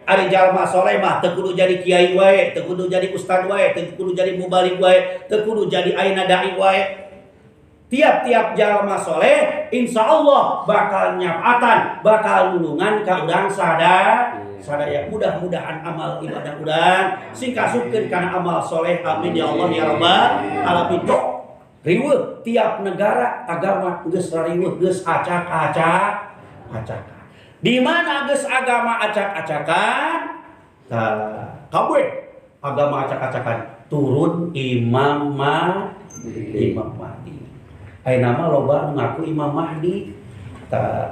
Ari jalma soleh mah teu kudu jadi kiai wae, teu kudu jadi ustad wae, teu kudu jadi mubaligh wae, teu kudu jadi ayeuna dai wae. Tiap-tiap jalma soleh insya Allah bakal nyapatan, bakal nulungan ka urang sadaya. Mudah-mudahan amal ibadah urang sing kasupkeun kana amal soleh. Amin ya Allah ya rabbal alamin. Riweuh tiap negara agama geus riweuh, geus acak-acakan. Di mana geus agama acak-acakan? Kabeh agama acak-acakan turun Imam Mahdi. Ayeuna mah loba ngaku Imam Mahdi.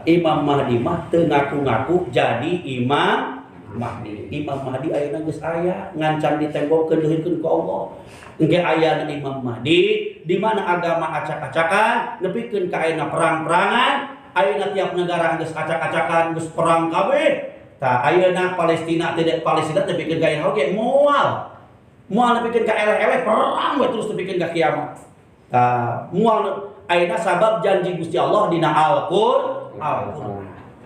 Imam Mahdi mah teu ngaku-ngaku jadi Imam Mahdi. Imam Mahdi ayeuna geus aya ngancan ditembokkeun deuheurkeun ku Allah. Engke aya Imam Mahdi di mana agama acak-acakan nepikeun ka ayeuna perang-perangan. Ayeuna tiap negara geus acak-acakan, geus perang kabeh. Ayeuna Palestina nepikeun ka ayeuna oge moal nepikeun ka eleh-eleh perang we terus nepikeun ka kiamat. Moal ayeuna sabab janji Gusti Allah dina Al-Qur'an.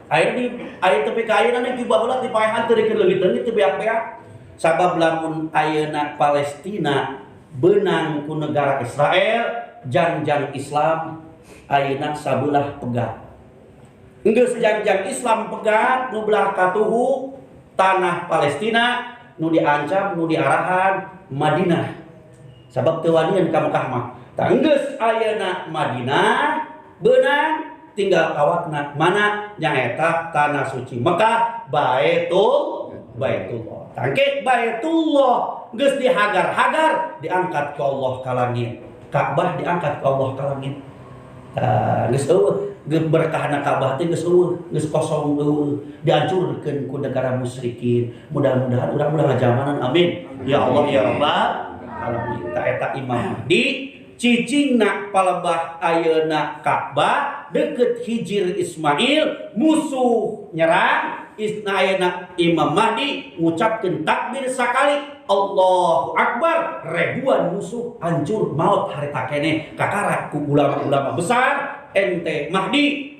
Ayeuna tepi ka ayeuna ge baheula dipaehan teu dikeun leungit-leungit teu beak-beak. Sabab lamun ayeuna Palestina beunang ku negara Israel, janjang Islam ayeuna sabelah pegat. Geus janjang Islam pegat nu belah katuhu tanah Palestina nu diancam nu diarahan Madinah. Sabab teu wanian ka Mekah mah. Tah geus ayeuna Madinah beunang tinggal kawatna mana nyaeta tanah suci Mekah Baitullah. Tangke Baitullah geus dihagar-hagar diangkat ke Allah ka langit. Ka'bah diangkat ke Allah ka langit. Geus eueuh berkahna Ka'bah teh geus eueuh, geus kosong eueuh, dihancurkeun ku negara musyrikin. Mudah-mudahan urang ulah ngajamanan amin. Ya Allah ya Rabbal alamin. Ta eta Imam Mahdi cicingna palebah ayeuna Ka'bah deukeut Hijir Ismail musuh nyerang. Ayeuna Imam Mahdi ngucapkeun takbir sakali Allahu Akbar, ribuan musuh hancur maut harita keneh kakarak ku ulama-ulama besar. Ente Mahdi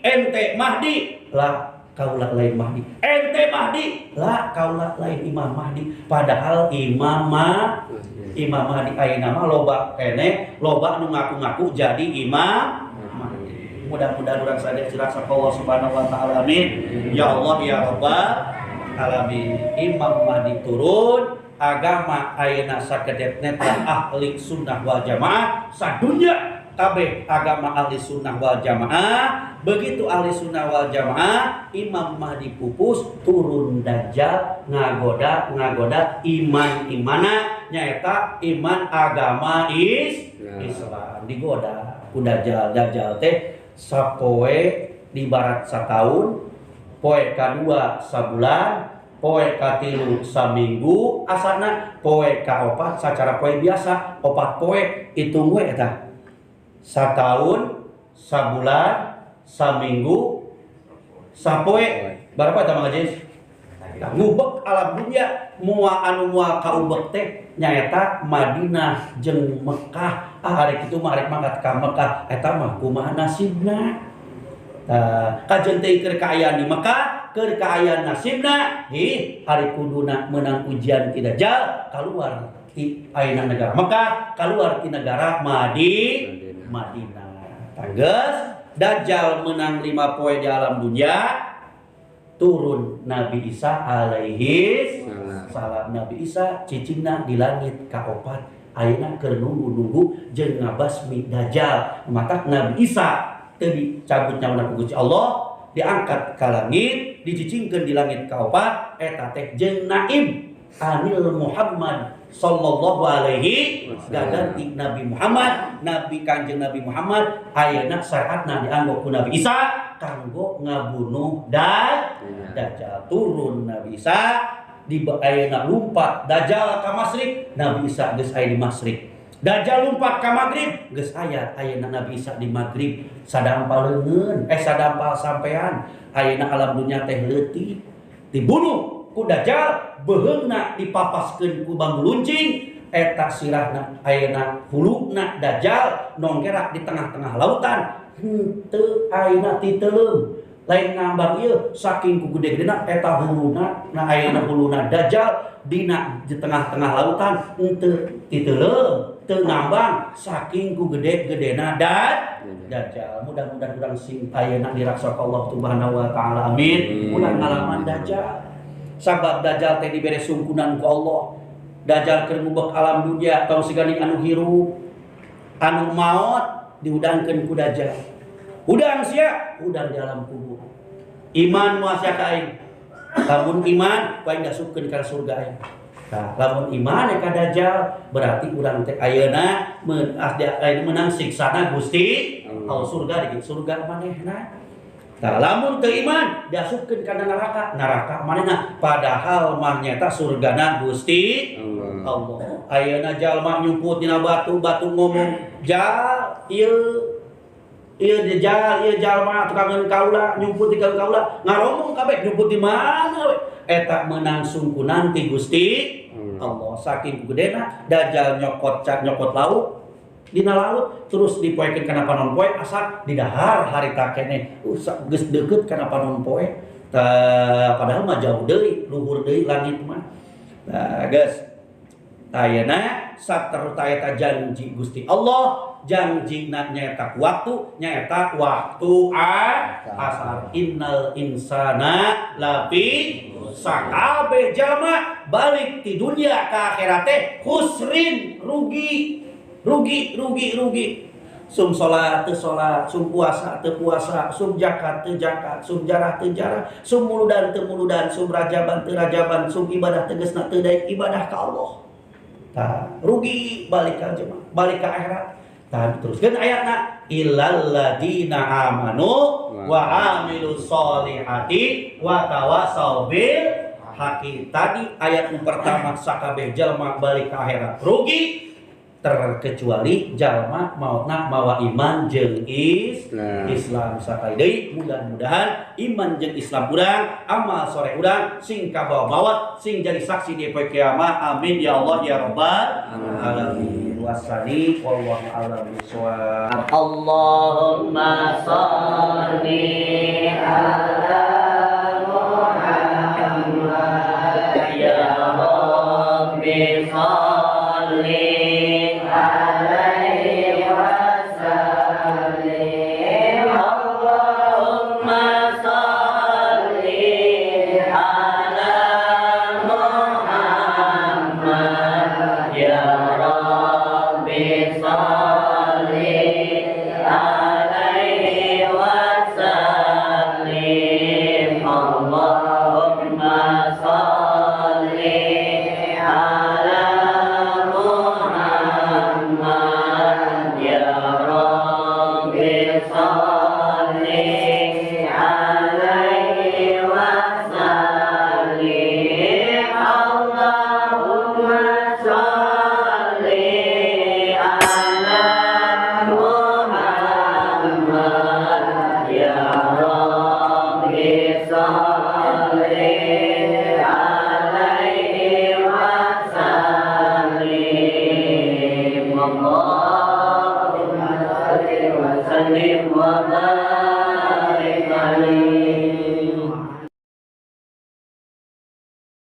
lah kaula lain Mahdi. Ente Mahdi lah kaula lain Imam Mahdi. Padahal Imam Mahdi ayeuna mah loba keneh, loba nu ngaku-ngaku jadi Imam Mahdi. Mudah-mudahan urang sadaya sirasa Allah Subhanahu wa taala amin. Ya Allah ya Rabbal alamin. Imam Mahdi turun, agama ayeuna sakedep netra ahli sunnah wal jamaah sadunya kabeh agama ahli sunnah wal jamaah. Begitu ahli sunnah wal jamaah Imam Mahdi pupus turun dajjal ngagoda iman-imana nyaeta iman agama Islam digoda ku dajjal teh sapoe di barat sataun, poe kadua sabulan, poe katilu saminggu, asana poe kaopat sacara poe biasa 4 poe hitung we eta. Sataun, sabulan, saminggu, sapoe berapa eta Mang Ajis? Ngubek alam dunia moal kaubek teh nyaeta Madinah jeung Mekah. Hari kitu mah arek mangkat ka Mekah eta mah kumaha nasibna. Kajen teh keur kaayaan di Mekah, keur kaayaan nasibna hari kuduna menang ujian ti Dajjal kaluar ti ayeuna negara Mekah, kaluar ti negara Madinah. Tanggeus Dajjal menang 5 poe di alam dunia, turun Nabi Isa alaihi salam. Nabi Isa cicingna di langit kaopat ayeuna keur nunggu jeung ngabasmi Dajjal. Mata Nabi Isa teu dicabut nyawana ku Gusti Allah, diangkat ka langit, dicicingkeun di langit kaopat eta teh jeung naib anil Muhammad sallallahu alaihi gaganti Nabi Muhammad, Nabi Kanjeng Nabi Muhammad ayeuna syariatna dianggo ku Nabi Isa kanggo ngabunuh Dajjal. Turun Nabi Isa di ayeuna lumpat Dajjal ka masyrik, Nabi Isa geus aya di masyrik. Dajjal lumpat ka maghrib, geus aya ayeuna Nabi Isa di maghrib. Sadampal leungeun, sadampal sampean ayeuna alam dunya teh leutik dibunuh ku Dajjal, beheungna dipapaskeun ku bambu luncing, eta sirahna ayeuna hulukna Dajjal nongkerak di tengah-tengah lautan. Henteu ayeuna ti teuleum lain ngambang ieu saking ku gede-gedena eta huruna na ayeuna huluna Dajjal dina di tengah-tengah lautan teu leung teu ngambang saking ku gede-gedena Dajjal. Mudah-mudahan urang sing ayeuna diraksa ka Allah Subhanahu wa taala. Amin. Ulah ngalaman Dajjal. Sabab Dajjal teh dibere sungkunan ku Allah. Dajjal keur ngubek alam dunia tahu sigani anu hirup anu maot diudangkeun ku Dajjal. Udang sia, udang di alam kubur. Iman moal sia ka aing. Lamun iman, ku aing dasupkeun ka surga aing. Nah, lamun iman ka Dajjal, berarti urang teh ayeuna menang siksana Gusti Allah. Surga di surga manehna. Nah, lamun teu iman diasupkeun kana neraka manehna. Padahal mah nyata surgana Gusti Allah. Ayeuna jalma nyumput dina batu ngomong, "Jal, ieu jalma tukangan kaula nyumput di kaula ngaromong kabeh nyumput di mana we?" Eta meunang sungkunan ti Gusti Allah. Saking gedena Dajjal nyokot lauk dina laut terus dipoekeun kana panon poe asa di dahar harita keneh geus deukeut kana panon poe. Padahal mah jauh deui, luhur deui langit mah. Geus ayeuna saterus eta janji Gusti Allah, janjina nyaeta waktu asar. Innal insana lafi sakabeh jalma balik ti dunia ka akhirat teh khusrin rugi. Sum salat teu salat, sum puasa teu puasa, sum zakat teu zakat, sum jarah teu jarah, sum muludan teu muludan, sum rajaban teu rajaban, sum ibadah tegasna teu daek ibadah ka Allah. Tah, rugi balik ka jemaah, balik ka akhirat. Tah teruskeun ayatna illal ladina amanu wa amilus solihati wa tawassaw bil haqqi. Tadi ayat pertama sakabeh jalma balik ka akhirat rugi terkecuali jalma mautna mawa iman jeung Islam sakai deui. Mudah-mudahan iman jeung Islam urang amal sore urang sing kabawa maut sing jadi saksi di poe kiamat. Amin ya Allah ya rabbal alamin. Wasani wallahu a'lam bishawab. Allahumma shalli ala Muhammad ya Rabbi shalli Allahumma salli wa sallim wa barik